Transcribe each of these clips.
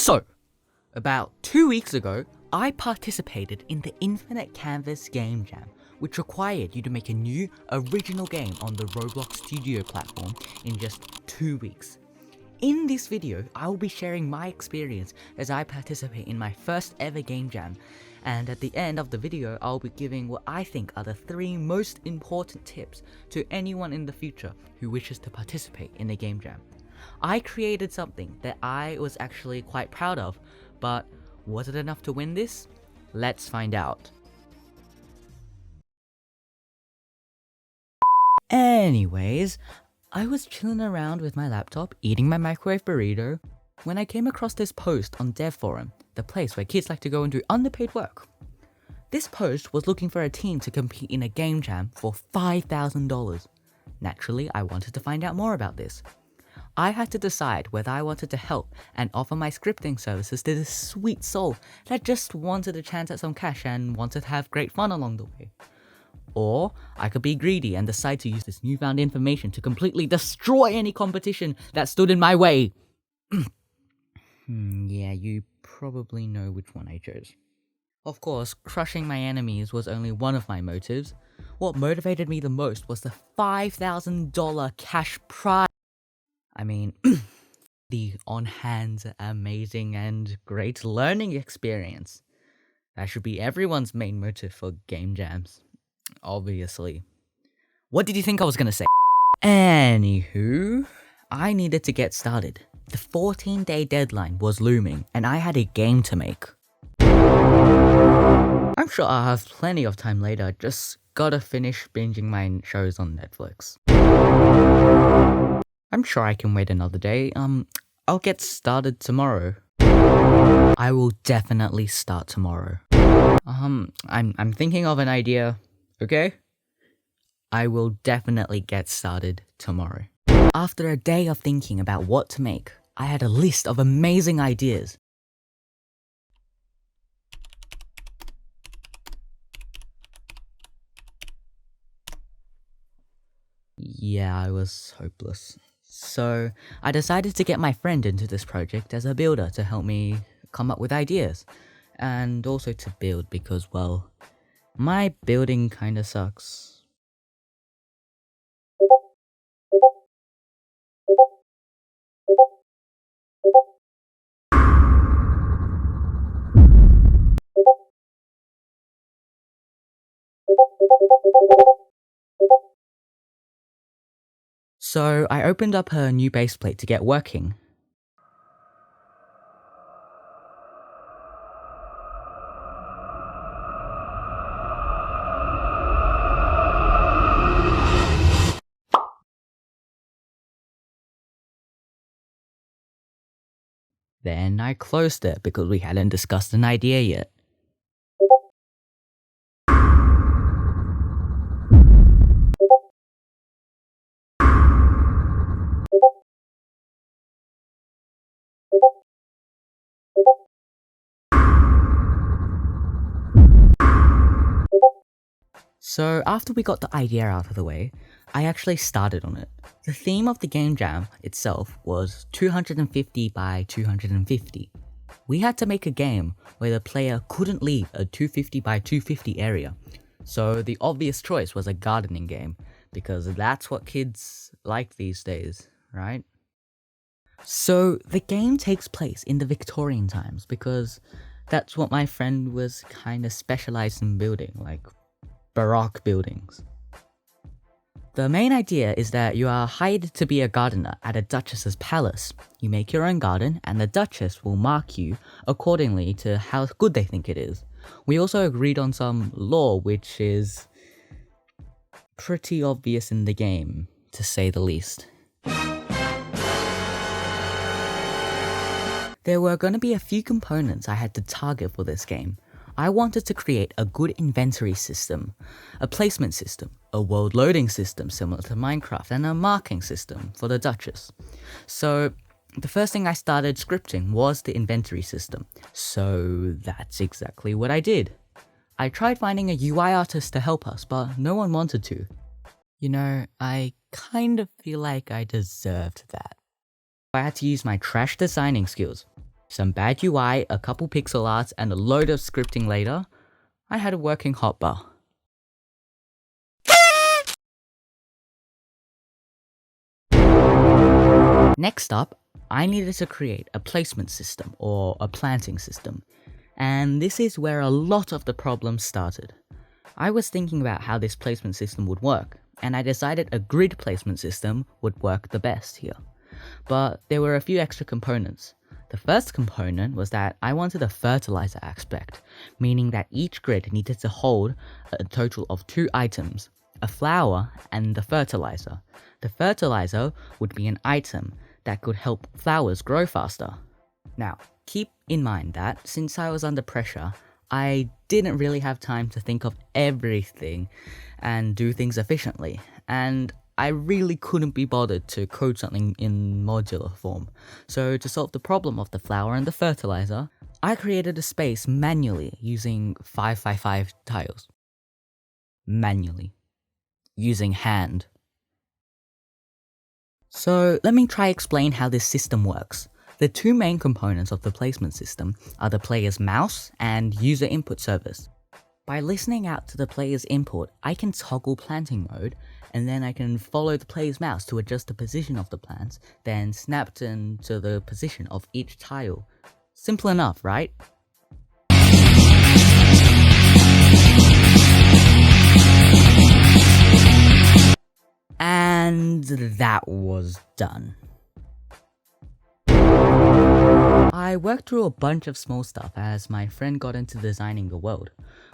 So, about 2 weeks ago, I participated in the Infinite Canvas Game Jam, which required you to make a new, original game on the Roblox Studio platform in just 2 weeks. In this video, I will be sharing my experience as I participate in my first ever game jam, and at the end of the video, I'll be giving what I think are the 3 most important tips to anyone in the future who wishes to participate in a game jam. I created something that I was actually quite proud of, but was it enough to win this? Let's find out. Anyways, I was chilling around with my laptop, eating my microwave burrito, when I came across this post on Dev Forum, the place where kids like to go and do underpaid work. This post was looking for a team to compete in a game jam for $5,000. Naturally, I wanted to find out more about this. I had to decide whether I wanted to help and offer my scripting services to this sweet soul that just wanted a chance at some cash and wanted to have great fun along the way. Or I could be greedy and decide to use this newfound information to completely destroy any competition that stood in my way. Yeah, you probably know which one I chose. Of course, crushing my enemies was only one of my motives. What motivated me the most was the $5,000 cash prize. I mean, the on-hand, amazing and great learning experience. That should be everyone's main motive for game jams. Obviously. What did you think I was gonna say? Anywho, I needed to get started. The 14-day deadline was looming, and I had a game to make. I'm sure I'll have plenty of time later, just gotta finish binging my shows on Netflix. I'm sure I can wait another day. I'll get started tomorrow. I will definitely start tomorrow. I'm thinking of an idea. Okay? I will definitely get started tomorrow. After a day of thinking about what to make, I had a list of amazing ideas. Yeah, I was hopeless. So, I decided to get my friend into this project as a builder to help me come up with ideas. And also to build because, well, my building kinda sucks. So I opened up her new base plate to get working. Then I closed it because we hadn't discussed an idea yet. So after we got the idea out of the way, I actually started on it. The theme of the game jam itself was 250 by 250. We had to make a game where the player couldn't leave a 250 by 250 area. So the obvious choice was a gardening game, because that's what kids like these days, right? So the game takes place in the Victorian times because that's what my friend was kind of specialized in building, like Baroque buildings. The main idea is that you are hired to be a gardener at a duchess's palace. You make your own garden and the duchess will mark you accordingly to how good they think it is. We also agreed on some law which is pretty obvious in the game, to say the least. There were going to be a few components I had to target for this game. I wanted to create a good inventory system, a placement system, a world loading system similar to Minecraft, and a marking system for the Duchess. So the first thing I started scripting was the inventory system. So that's exactly what I did. I tried finding a UI artist to help us, but no one wanted to. You know, I kind of feel like I deserved that. I had to use my trash designing skills some bad UI, a couple pixel arts, and a load of scripting later, I had a working hotbar. Next up, I needed to create a placement system or a planting system, and this is where a lot of the problems started. I was thinking about how this placement system would work, and I decided a grid placement system would work the best here. But there were a few extra components. The first component was that I wanted a fertilizer aspect, meaning that each grid needed to hold a total of 2 items, a flower and the fertilizer. The fertilizer would be an item that could help flowers grow faster. Now, keep in mind that since I was under pressure, I didn't really have time to think of everything and do things efficiently, and I really couldn't be bothered to code something in modular form. So to solve the problem of the flower and the fertilizer, I created a space manually using 5x5 tiles. Manually. Using hand. So let me try explain how this system works. The 2 main components of the placement system are the player's mouse and user input service. By listening out to the player's input, I can toggle planting mode, and then I can follow the player's mouse to adjust the position of the plants, then snap them to the position of each tile. Simple enough, right? And that was done. I worked through a bunch of small stuff as my friend got into designing the world.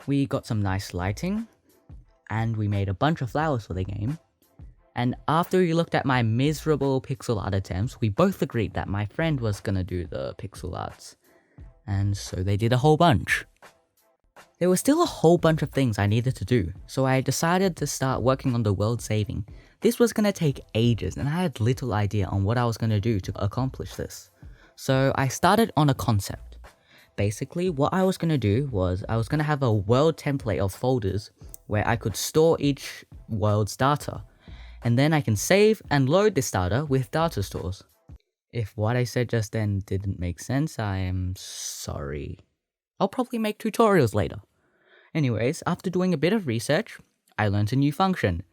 We got some nice lighting, and we made a bunch of flowers for the game. And after we looked at my miserable pixel art attempts, we both agreed that my friend was gonna do the pixel arts. And so they did a whole bunch. There was still a whole bunch of things I needed to do, so I decided to start working on the world saving. This was gonna take ages, and I had little idea on what I was gonna do to accomplish this. So I started on a concept. Basically, what I was gonna do was I was gonna have a world template of folders where I could store each world's data, and then I can save and load this data with data stores. If what I said just then didn't make sense, I am sorry. I'll probably make tutorials later. Anyways, after doing a bit of research, I learned a new function.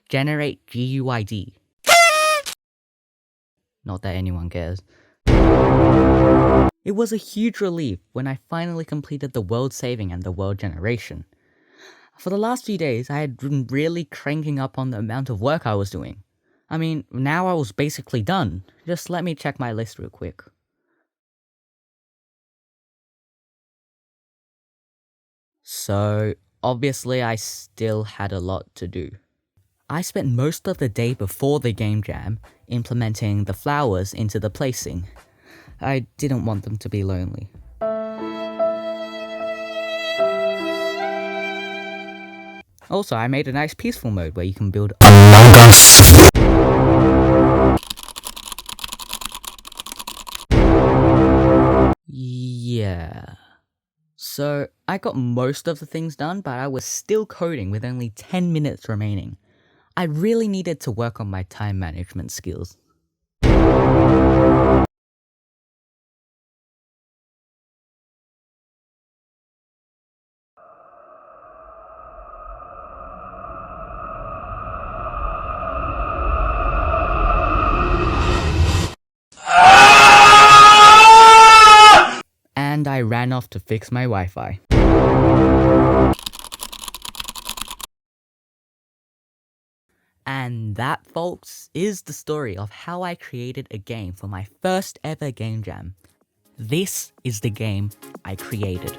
Generate GUID. Not that anyone cares. It was a huge relief when I finally completed the world saving and the world generation. For the last few days, I had been really cranking up on the amount of work I was doing. I mean, now I was basically done. Just let me check my list real quick. So, obviously I still had a lot to do. I spent most of the day before the GameJam implementing the flowers into the placing. I didn't want them to be lonely. Also, I made a nice peaceful mode where you can build Among Us. Yeah. So, I got most of the things done, but I was still coding with only 10 minutes remaining. I really needed to work on my time management skills. And I ran off to fix my Wi-Fi. And that, folks, is the story of how I created a game for my first ever Game Jam. This is the game I created.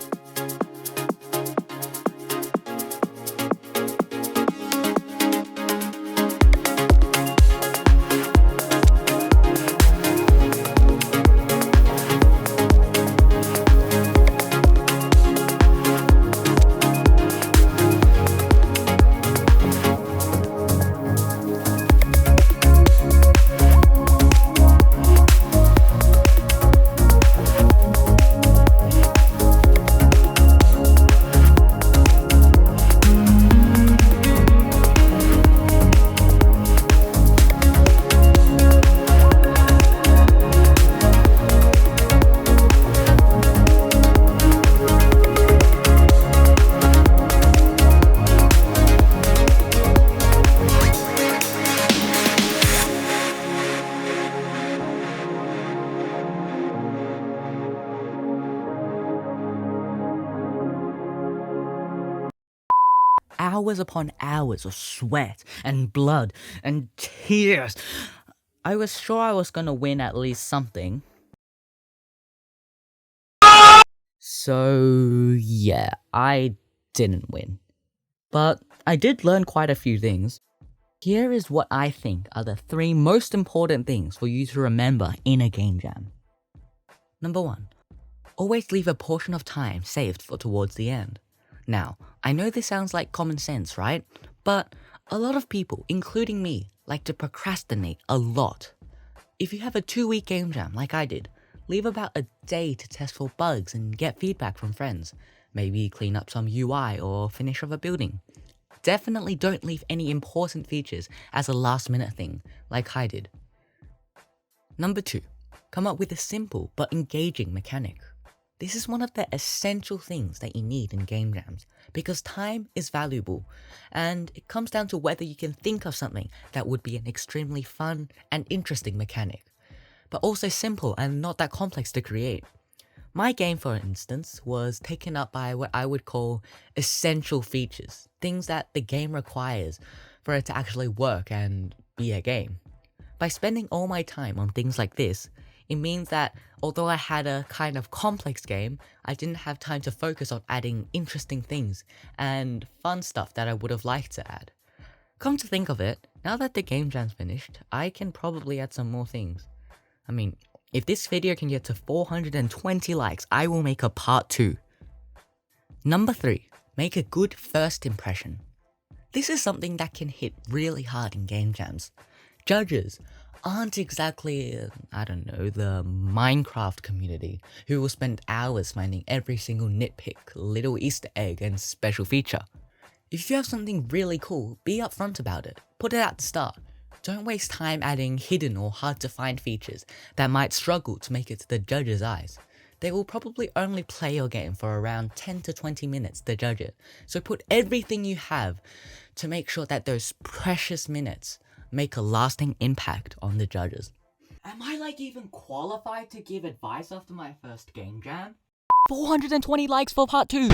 hours upon hours of sweat and blood and tears. I was sure I was gonna win at least something. So yeah, I didn't win. But I did learn quite a few things. Here is what I think are the 3 most important things for you to remember in a game jam. Number 1. Always leave a portion of time saved for towards the end. Now, I know this sounds like common sense, right? But a lot of people, including me, like to procrastinate a lot. If you have a 2-week game jam like I did, leave about a day to test for bugs and get feedback from friends. Maybe clean up some UI or finish off a building. Definitely don't leave any important features as a last minute thing, like I did. Number 2. Come up with a simple but engaging mechanic. This is one of the essential things that you need in game jams, because time is valuable, and it comes down to whether you can think of something that would be an extremely fun and interesting mechanic, but also simple and not that complex to create. My game, for instance, was taken up by what I would call essential features, things that the game requires for it to actually work and be a game. By spending all my time on things like this, it means that although I had a kind of complex game, I didn't have time to focus on adding interesting things and fun stuff that I would have liked to add. Come to think of it, now that the game jam's finished, I can probably add some more things. I mean, if this video can get to 420 likes, I will make a part 2. Number 3. Make a good first impression. This is something that can hit really hard in game jams. Judges aren't exactly, the Minecraft community who will spend hours finding every single nitpick, little Easter egg, and special feature. If you have something really cool, be upfront about it. Put it at the start. Don't waste time adding hidden or hard to find features that might struggle to make it to the judges' eyes. They will probably only play your game for around 10 to 20 minutes to judge it, so put everything you have to make sure that those precious minutes make a lasting impact on the judges. Am I even qualified to give advice after my first game jam? 420 likes for part 2!